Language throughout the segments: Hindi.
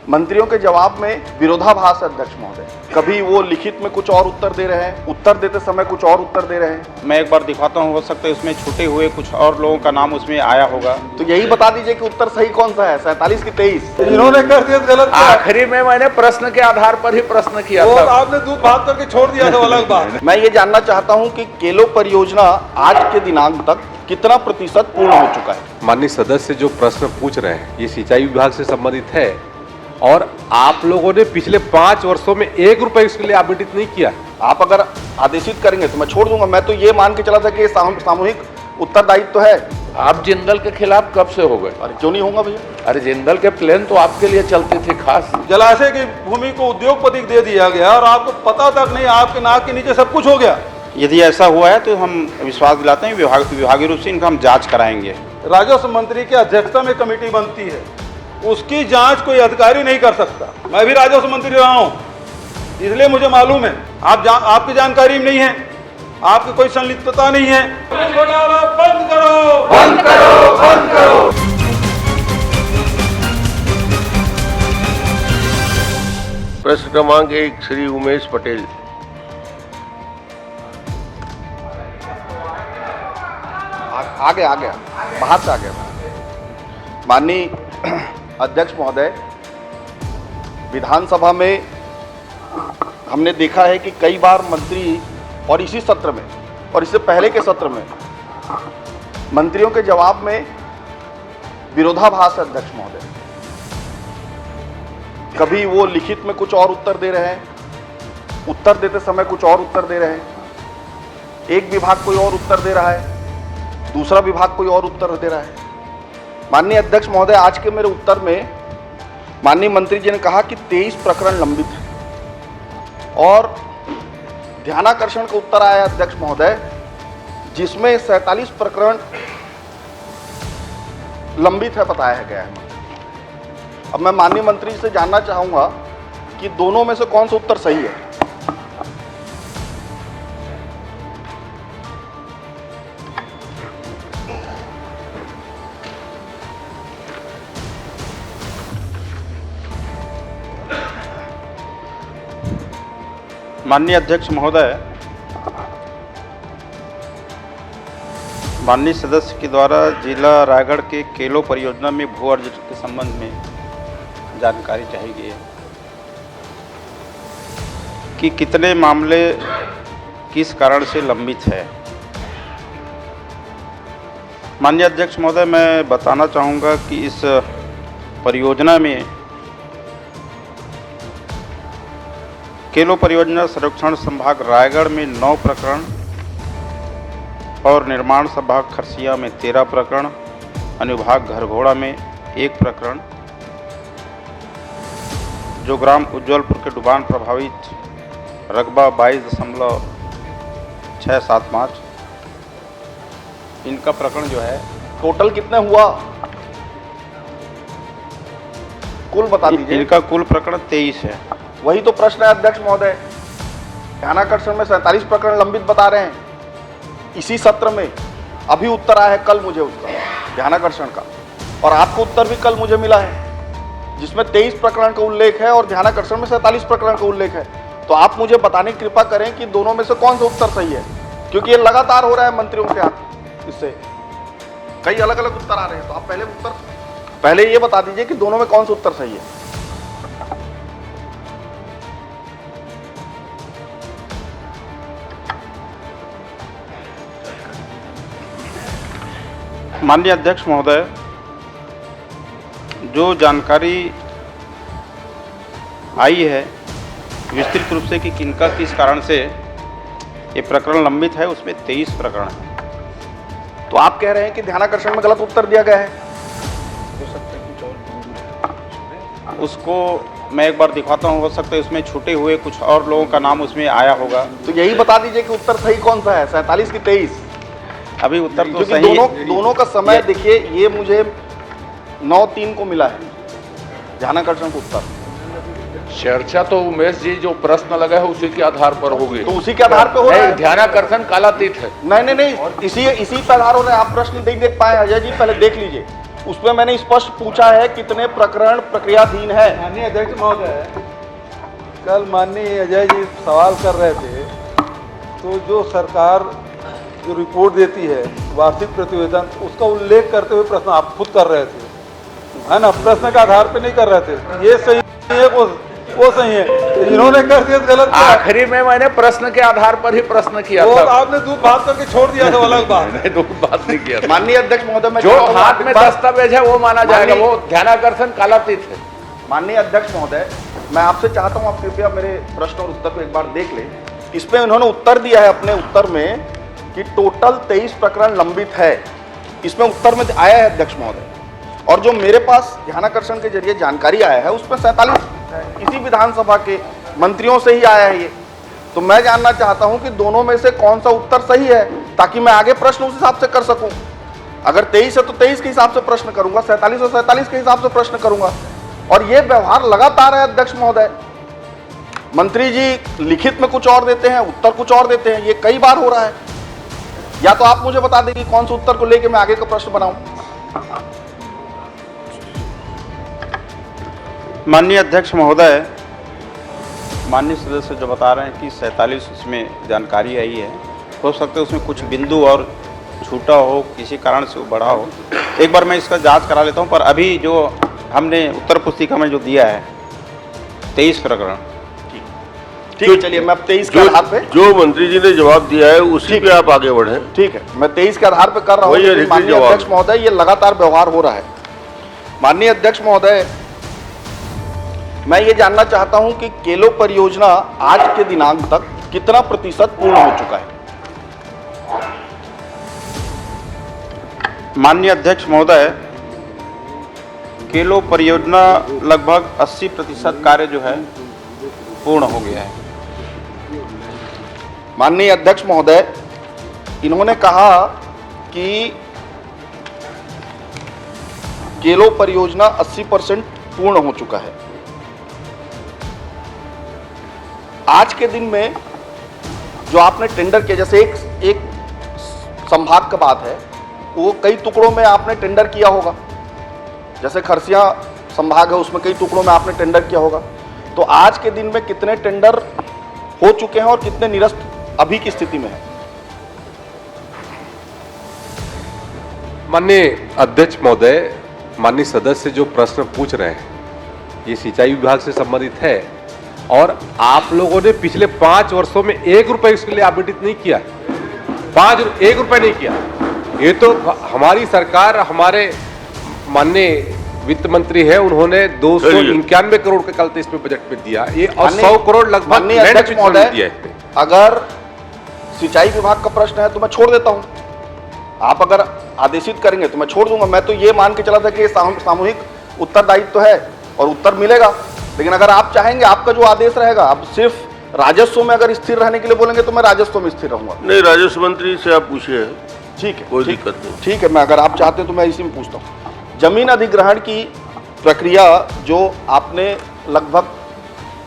मंत्रियों के जवाब में विरोधाभास है अध्यक्ष महोदय। कभी वो लिखित में कुछ और उत्तर दे रहे हैं, उत्तर देते समय कुछ और उत्तर दे रहे हैं। मैं एक बार दिखाता हूँ, हो सकता है उसमें छूटे हुए कुछ और लोगों का नाम उसमें आया होगा। तो यही बता दीजिए कि उत्तर सही कौन सा है, 47 की 23? इन्होंने कर दिया गलत। आखिरी में मैंने प्रश्न के आधार पर ही प्रश्न किया वो था। आपने दूध भाग करके छोड़ दिया था, अलग बात। मैं ये जानना चाहता हूँ कि केलो परियोजना आज के दिनांक तक कितना प्रतिशत पूर्ण हो चुका है? माननीय सदस्य जो प्रश्न पूछ रहे हैं ये सिंचाई विभाग से संबंधित है और आप लोगों ने पिछले 5 वर्षों में 1 रुपए इसके लिए आवंटित नहीं किया। आप अगर आदेशित करेंगे तो मैं छोड़ दूंगा। मैं तो ये मान के चला था कि ये सामूहिक उत्तरदायित्व तो है। आप जिंदल के खिलाफ कब से हो गए? अरे क्यों नहीं होगा भैया? अरे जिंदल के प्लेन तो आपके लिए चलते थे खास। जलाशय की भूमि को उद्योगपति को दे दिया गया और आपको पता तक नहीं, आपके नाक के नीचे सब कुछ हो गया। यदि ऐसा हुआ है तो हम विश्वास दिलाते हैं विभागीय रूप से इनका हम जांच कराएंगे। राजस्व मंत्री की अध्यक्षता में कमेटी बनती है, उसकी जांच कोई अधिकारी नहीं कर सकता। मैं भी राजस्व मंत्री रहा हूं, इसलिए मुझे मालूम है। आपकी जानकारी में नहीं है, आपकी कोई संलिप्तता नहीं है। घोटाला बंद करो, बंद करो, बंद करो। प्रश्न क्रमांक 1 श्री उमेश पटेल। आ गया बाहर से आ गया। माननीय अध्यक्ष महोदय, विधानसभा में हमने देखा है कि कई बार मंत्री और इसी सत्र में और इससे पहले के सत्र में मंत्रियों के जवाब में विरोधाभास है अध्यक्ष महोदय। कभी वो लिखित में कुछ और उत्तर दे रहे हैं, उत्तर देते समय कुछ और उत्तर दे रहे हैं। एक विभाग कोई और उत्तर दे रहा है, दूसरा विभाग कोई और उत्तर दे रहा है। माननीय अध्यक्ष महोदय, आज के मेरे उत्तर में माननीय मंत्री जी ने कहा कि 23 प्रकरण लंबित हैं और ध्यानाकर्षण का उत्तर आया अध्यक्ष महोदय, जिसमें 47 प्रकरण लंबित है बताया गया है। अब मैं माननीय मंत्री से जानना चाहूंगा कि दोनों में से कौन सा उत्तर सही है? माननीय अध्यक्ष महोदय, माननीय सदस्य के द्वारा जिला रायगढ़ के केलो परियोजना में भू अर्जन के संबंध में जानकारी चाही गई है कि कितने मामले किस कारण से लंबित है। माननीय अध्यक्ष महोदय, मैं बताना चाहूँगा कि इस परियोजना में केलो परियोजना संरक्षण संभाग रायगढ़ में 9 प्रकरण और निर्माण संभाग खरसिया में 13 प्रकरण, अनुभाग घरघोड़ा में 1 प्रकरण, जो ग्राम उज्ज्वलपुर के डुबान प्रभावित रकबा 22.675, इनका प्रकरण जो है टोटल कितने हुआ? कुल बता दीजिए। इनका कुल प्रकरण 23 है। वही तो प्रश्न है अध्यक्ष महोदय। ध्यानाकर्षण में 47 प्रकरण लंबित बता रहे हैं। इसी सत्र में अभी उत्तर आया है कल मुझे उसका, ध्यानाकर्षण का, और आपको उत्तर भी कल मुझे मिला है जिसमें 23 प्रकरण का उल्लेख है और ध्यानाकर्षण में 47 प्रकरण का उल्लेख है। तो आप मुझे बताने की कृपा करें कि दोनों में से कौन सा उत्तर सही है, क्योंकि ये लगातार हो रहा है मंत्रियों के हाथ, इससे कई अलग अलग उत्तर आ रहे हैं। तो आप पहले ये बता दीजिए कि दोनों में कौन सा उत्तर सही है। माननीय अध्यक्ष महोदय, जो जानकारी आई है विस्तृत रूप से कि किनका किस कारण से ये प्रकरण लंबित है, उसमें 23 प्रकरण है। तो आप कह रहे हैं कि ध्यानाकर्षण में गलत उत्तर दिया गया है? हो सकता है कुछ और, उसको मैं एक बार दिखाता हूँ, हो सकता है उसमें छूटे हुए कुछ और लोगों का नाम उसमें आया होगा। तो यही बता दीजिए कि उत्तर सही कौन सा है, 47 की 23? अभी उत्तर तो सही, दोनों का समय देखिए, ये मुझे 9-3 को मिला है ध्यानाकर्षण का उत्तर। चर्चा तो उमेश जी जो प्रश्न लगा है उसी के आधार पर होगी। तो उसी के आधार पे हो रहा है। ध्यानाकर्षण कालातीत है। नहीं, इसी पे आधार हो रहा है। आप प्रश्न नहीं देख पाए अजय जी, पहले देख लीजिए। उसमें मैंने स्पष्ट पूछा है कितने प्रकरण प्रक्रियाधीन है। माननीय अध्यक्ष महोदय, कल माननीय अजय जी सवाल कर रहे थे, तो जो सरकार जो रिपोर्ट देती है वार्षिक प्रतिवेदन, उसका उल्लेख करते हुए प्रश्न आप खुद कर रहे थे, है ना? प्रश्न के आधार पे नहीं कर रहे थे। ये सही है, वो सही है, इन्होंने कर दिया गलत किया। आखिरी में मैंने प्रश्न के आधार पर ही प्रश्न किया वो था। आपने दूध भात करके छोड़ दिया था, वो अलग बात है। मैंने दो बात नहीं किया था। माननीय अध्यक्ष महोदय, मैं जो चाहता हूं हाथ आप में एक बार- दस्तावेज है वो माना जाएगा, वो ध्यानाकर्षण कालातीत है। माननीय अध्यक्ष महोदय, मैं आपसे चाहता हूं आप कृपया मेरे प्रश्न और उत्तर को एक बार देख लें। इसमें उन्होंने उत्तर दिया है अपने उत्तर में कि टोटल 23 प्रकरण लंबित है, इसमें उत्तर में आया है अध्यक्ष महोदय। और जो मेरे पास ध्यानाकर्षण के जरिए जानकारी आया है उसमें 47 इसी विधानसभा के मंत्रियों से ही आया है ये। तो मैं जानना चाहता हूं कि दोनों में से कौन सा उत्तर सही है, ताकि मैं आगे प्रश्न उस हिसाब से कर सकूं। अगर 23 है तो 23 के हिसाब से प्रश्न करूंगा, 47 है 47 के हिसाब से प्रश्न करूंगा। और ये व्यवहार लगातार है अध्यक्ष महोदय। मंत्री जी लिखित में कुछ और देते हैं, उत्तर कुछ और देते हैं, ये कई बार हो रहा है। या तो आप मुझे बता देंगे कौन से उत्तर को लेकर मैं आगे का प्रश्न बनाऊं। माननीय अध्यक्ष महोदय, माननीय सदस्य जो बता रहे हैं कि 47 उसमें जानकारी आई है, हो सकता है उसमें कुछ बिंदु और छूटा हो, किसी कारण से वो बढ़ा हो। एक बार मैं इसका जांच करा लेता हूं। पर अभी जो हमने उत्तर पुस्तिका में जो दिया है 23 प्रकरण, ठीक है, चलिए मैं अब 23 के आधार पे, जो मंत्री जी ने जवाब दिया है उसी पे आप आगे बढ़े। ठीक है, मैं 23 के आधार पे कर रहा हूं। वही लेकिन अधिकृत माननीय जवाब। अध्यक्ष महोदय, ये लगातार व्यवहार हो रहा है। माननीय अध्यक्ष महोदय, मैं ये जानना चाहता हूं कि केलो परियोजना आज के दिनांक तक कितना प्रतिशत पूर्ण हो चुका है? माननीय अध्यक्ष महोदय, केलो परियोजना लगभग 80% कार्य जो है पूर्ण हो गया है। माननीय अध्यक्ष महोदय, इन्होंने कहा कि केलो परियोजना 80% पूर्ण हो चुका है। आज के दिन में जो आपने टेंडर किया, जैसे एक संभाग का बात है, वो कई टुकड़ों में आपने टेंडर किया होगा। जैसे खरसिया संभाग है, उसमें कई टुकड़ों में आपने टेंडर किया होगा। तो आज के दिन में कितने टेंडर हो चुके हैं और कितने निरस्त अभी की स्थिति में है? माननीय अध्यक्ष महोदय, माननीय सदस्य जो प्रश्न पूछ रहे हैं ये सिंचाई विभाग से संबंधित है, और आप लोगों ने पिछले 5 वर्षों में 1 रुपए इसके लिए आवंटित नहीं किया। 1 रुपए नहीं किया। ये तो हमारी सरकार, हमारे माननीय वित्त मंत्री है, उन्होंने 291 करोड़ का कल इसमें बजट में दिया, ये और 100 करोड़ लगभग माननीय अध्यक्ष दिया महोदय, है इसमें। अगर सिंचाई विभाग का प्रश्न है तो मैं छोड़ देता हूं। आप अगर आदेशित करेंगे तो मैं छोड़ दूंगा। मैं तो ये मान के चला था कि ये सामूहिक उत्तरदायित्व है और उत्तर मिलेगा। लेकिन अगर आप चाहेंगे, आपका जो आदेश रहेगा, अब सिर्फ राजस्व में अगर स्थिर रहने के लिए बोलेंगे तो मैं राजस्व में स्थिर रहूंगा। नहीं, राजस्व मंत्री से आप पूछिए। ठीक है, कोई दिक्कत नहीं। ठीक है, मैं अगर आप चाहते हैं तो मैं इसी में पूछता हूँ। जमीन अधिग्रहण की प्रक्रिया जो आपने लगभग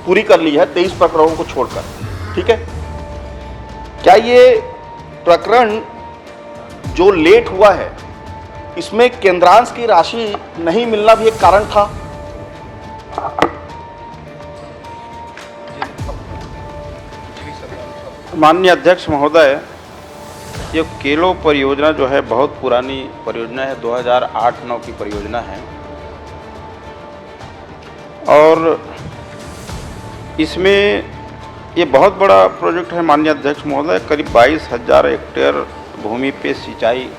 पूरी कर ली है 23 प्रकरणों को छोड़कर, ठीक है, क्या ये प्रकरण जो लेट हुआ है इसमें केंद्रांश की राशि नहीं मिलना भी एक कारण था? माननीय अध्यक्ष महोदय, ये केलो परियोजना जो है बहुत पुरानी परियोजना है, 2008-9 की परियोजना है। और इसमें ये बहुत बड़ा प्रोजेक्ट है माननीय अध्यक्ष महोदय। करीब 22,000 हेक्टेयर भूमि पे सिंचाई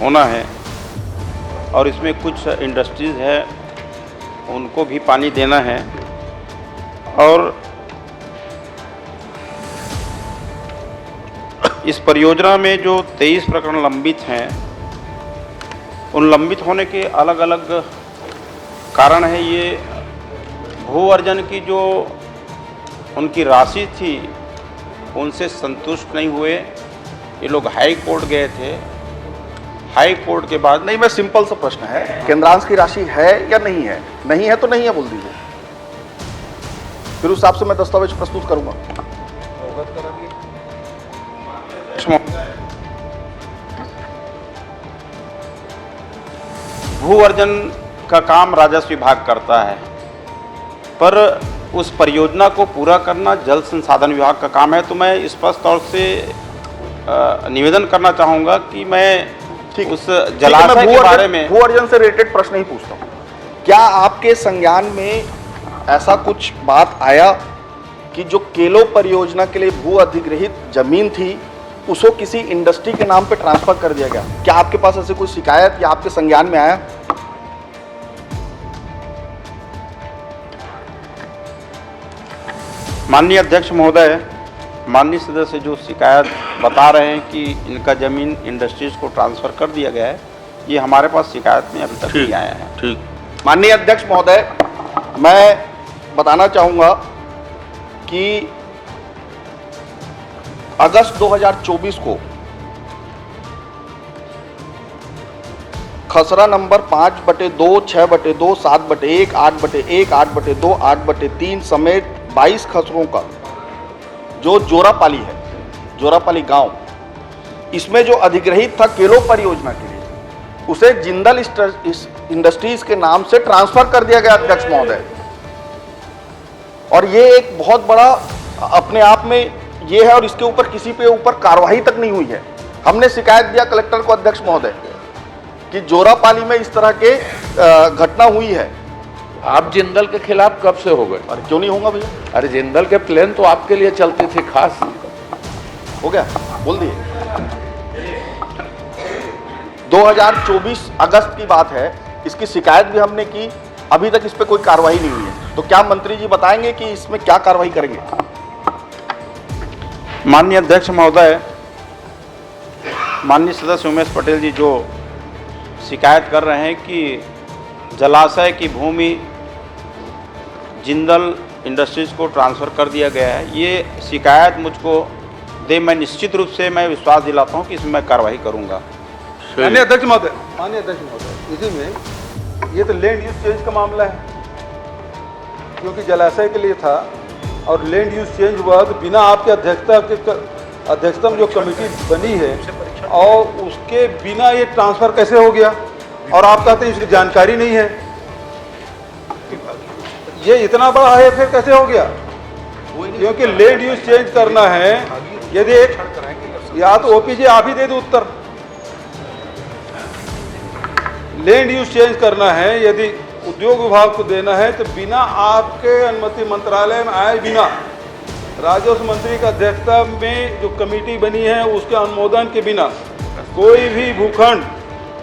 होना है, और इसमें कुछ इंडस्ट्रीज़ है, उनको भी पानी देना है। और इस परियोजना में जो 23 प्रकरण लंबित हैं, उन लंबित होने के अलग अलग कारण है। ये भू अर्जन की जो उनकी राशि थी उनसे संतुष्ट नहीं हुए, ये लोग हाई कोर्ट गए थे। हाई कोर्ट के बाद नहीं, मैं सिंपल सा प्रश्न है, केंद्रांश की राशि है या नहीं है? नहीं है तो नहीं है बोल दीजिए, फिर उस हिसाब से मैं दस्तावेज प्रस्तुत करूंगा। भू अर्जन का काम राजस्व विभाग करता है, पर उस परियोजना को पूरा करना जल संसाधन विभाग का काम है। तो मैं स्पष्ट तौर से निवेदन करना चाहूँगा कि मैं उस जलाशय के बारे में भू अर्जन से रिलेटेड प्रश्न ही पूछता हूँ। क्या आपके संज्ञान में ऐसा कुछ बात आया कि जो केलो परियोजना के लिए भू अधिग्रहित जमीन थी उसको किसी इंडस्ट्री के नाम पे ट्रांसफर कर दिया गया? क्या आपके पास ऐसे कोई शिकायत या आपके संज्ञान में आया? माननीय अध्यक्ष महोदय, माननीय सदस्य जो शिकायत बता रहे हैं कि इनका जमीन इंडस्ट्रीज को ट्रांसफर कर दिया गया है, ये हमारे पास शिकायत में अभी तक नहीं आया है। ठीक। माननीय अध्यक्ष महोदय, मैं बताना चाहूँगा कि अगस्त 2024 को खसरा नंबर 5/2, 6/2, 7/1, 8/1, 8/2, 8/3 समेत 22 खसरों का जो जोरापाली है, जोरापाली गांव, इसमें जो अधिग्रहित था केलो परियोजना के लिए, उसे जिंदल इंडस्ट्रीज के नाम से ट्रांसफर कर दिया गया अध्यक्ष महोदय। और ये एक बहुत बड़ा अपने आप में ये है, और इसके ऊपर किसी पे ऊपर कार्रवाई तक नहीं हुई है। हमने शिकायत दिया कलेक्टर को अध्यक्ष महोदय कि जोरापाली में इस तरह के घटना हुई है। आप जिंदल के खिलाफ कब से हो गए? अरे क्यों नहीं होगा भैया? अरे जिंदल के प्लेन तो आपके लिए चलते थे खास। हो गया, बोल दिए। 2024 अगस्त की बात है, इसकी शिकायत भी हमने की, अभी तक इस पे कोई कार्रवाई नहीं हुई है। तो क्या मंत्री जी बताएंगे कि इसमें क्या कार्रवाई करेंगे? माननीय अध्यक्ष महोदय, माननीय सदस्य उमेश पटेल जी जो शिकायत कर रहे हैं कि जलाशय की भूमि जिंदल इंडस्ट्रीज को ट्रांसफ़र कर दिया गया है, ये शिकायत मुझको दे, मैं निश्चित रूप से मैं विश्वास दिलाता हूँ कि इसमें मैं कार्रवाई करूँगा। माननीय अध्यक्ष महोदय, इसी में ये तो लैंड यूज चेंज का मामला है, क्योंकि जलाशय के लिए था और लैंड यूज चेंज हुआ तो बिना आपके अध्यक्षता में जो कमेटी बनी है और उसके बिना ये ट्रांसफ़र कैसे हो गया? और आप कहते हैं इसकी जानकारी नहीं है। ये इतना बड़ा है फिर कैसे हो गया? क्योंकि लैंड यूज चेंज करना है, यदि एक या तो ओपीजी आप ही दे दो उत्तर। लैंड यूज चेंज करना है, यदि उद्योग विभाग को देना है तो बिना आपके अनुमति मंत्रालय में आए बिना, राजस्व मंत्री का अध्यक्षता में जो कमेटी बनी है उसके अनुमोदन के बिना कोई भी भूखंड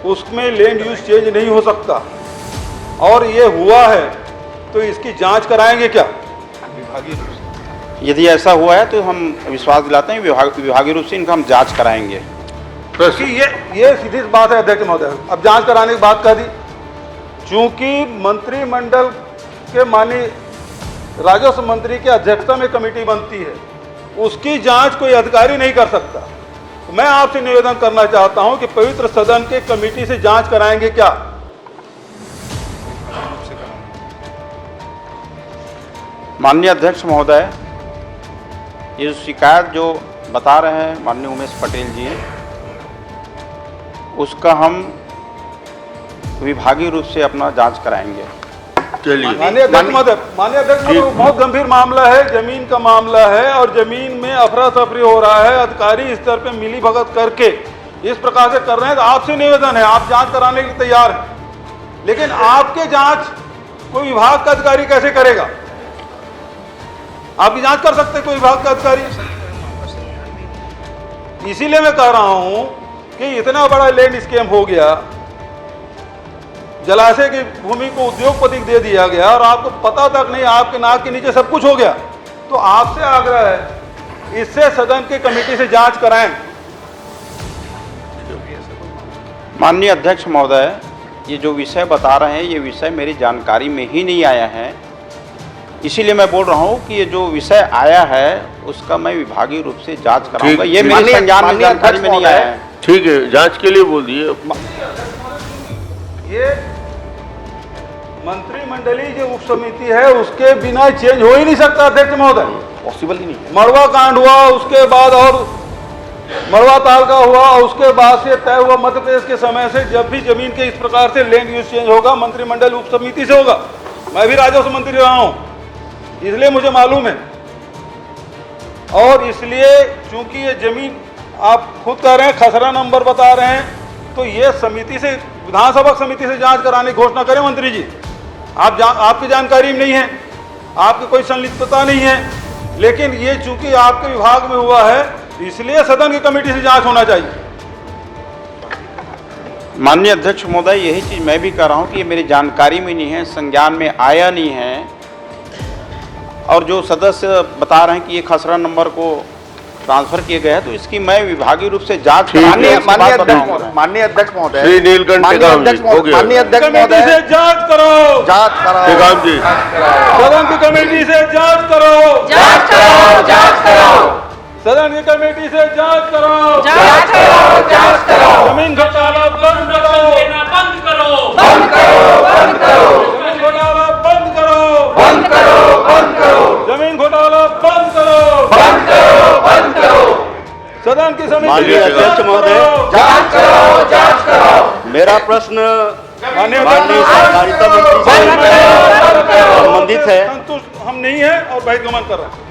उसमें लैंड यूज चेंज नहीं हो सकता। और ये हुआ है तो इसकी जांच कराएंगे क्या? यदि ऐसा हुआ है तो हम विश्वास दिलाते हैं विभागीय रूप से इनका हम जांच कराएंगे। कि ये सीधी बात है अध्यक्ष महोदय, अब जांच कराने की बात कह दी। चूंकि मंत्रिमंडल के माननीय राजस्व मंत्री की अध्यक्षता में कमेटी बनती है, उसकी जांच कोई अधिकारी नहीं कर सकता। तो मैं आपसे निवेदन करना चाहता हूं कि पवित्र सदन के कमेटी से जांच कराएंगे क्या? माननीय अध्यक्ष महोदय, ये शिकायत जो बता रहे हैं माननीय उमेश पटेल जी, उसका हम विभागीय रूप से अपना जांच कराएंगे। चलिए। माननीय अध्यक्ष महोदय, बहुत गंभीर मामला है, जमीन का मामला है और जमीन में अफरा तफरी हो रहा है, अधिकारी स्तर पे मिली भगत करके इस प्रकार से कर रहे हैं। तो आपसे निवेदन है, आप जांच कराने के लिए तैयार हैं, लेकिन आपके जांच कोई विभाग का अधिकारी कैसे करेगा? आपकी जांच कर सकते कोई विभाग का अधिकारी? इसीलिए मैं कह रहा हूं कि इतना बड़ा लैंड स्कैम हो गया, जलाशय की भूमि को उद्योगपति को दे दिया गया और आपको पता तक नहीं, आपके नाक के नीचे सब कुछ हो गया। तो आपसे आग्रह है, इससे सदन की कमेटी से जांच कराएं। माननीय अध्यक्ष महोदय, ये जो विषय बता रहे हैं ये विषय मेरी जानकारी में ही नहीं आया है, इसीलिए मैं बोल रहा हूँ कि ये जो विषय आया है उसका मैं विभागीय रूप से जांच कराऊंगा। ये मेरे संज्ञान में जानकारी में नहीं आया है। ठीक है, जांच के लिए बोल दिए। ये मंत्रिमंडलीय जो उप समिति है उसके बिना चेंज हो ही नहीं सकता अध्यक्ष महोदय। पॉसिबल ही नहीं है। मड़वा कांड हुआ उसके बाद और मड़वा ताल का हुआ और उसके बाद से तय हुआ मध्य प्रदेश के समय से जब भी जमीन के इस प्रकार से लैंड यूज चेंज होगा मंत्रिमंडल उप समिति से होगा। मैं भी राजस्व मंत्री रहा हूं, इसलिए मुझे मालूम है। और इसलिए चूंकि ये जमीन आप खुद कह रहे हैं खसरा नंबर बता रहे हैं, तो ये समिति से विधानसभा समिति से जांच कराने की घोषणा करें मंत्री जी। आपकी जानकारी में नहीं है, आपकी कोई संलिप्तता नहीं है, लेकिन ये चूंकि आपके विभाग में हुआ है इसलिए सदन की कमेटी से जांच होना चाहिए। माननीय अध्यक्ष महोदय, यही चीज मैं भी कह रहा हूं कि ये मेरी जानकारी में नहीं है, संज्ञान में आया नहीं है। और जो सदस्य बता रहे हैं कि ये खसरा नंबर को ट्रांसफर किए गए हैं, तो इसकी मैं विभागीय रूप से जांच माननीय अध्यक्ष महोदय श्री नीलकंठ टेकाम जी, हो गया। माननीय अध्यक्ष कमेटी महोदय से जांच करो, जांच कराओ। टेकाम जी, सदन की कमेटी से जांच करो, जांच करो, जांच करो, सदन की कमेटी से जांच करो, जांच करो, जांच करो, जमीन घोटाला बंद करो, बंद करो, बंद करो, बंद करो, जमीन घोटाला बंद करो, बंद करो, बंद करो, जमीन घोटाला बंद करो, बंद करो, बंद करो, सदन की समिति माननीय से अध्यक्ष जांच महोदय, करो, जांच करो, जांच करो, मेरा प्रश्न माननीय माननीय सहकारिता मंत्री से संबंधित है। संतुष्ट हम नहीं है और बहिर्गमन कर रहे हैं।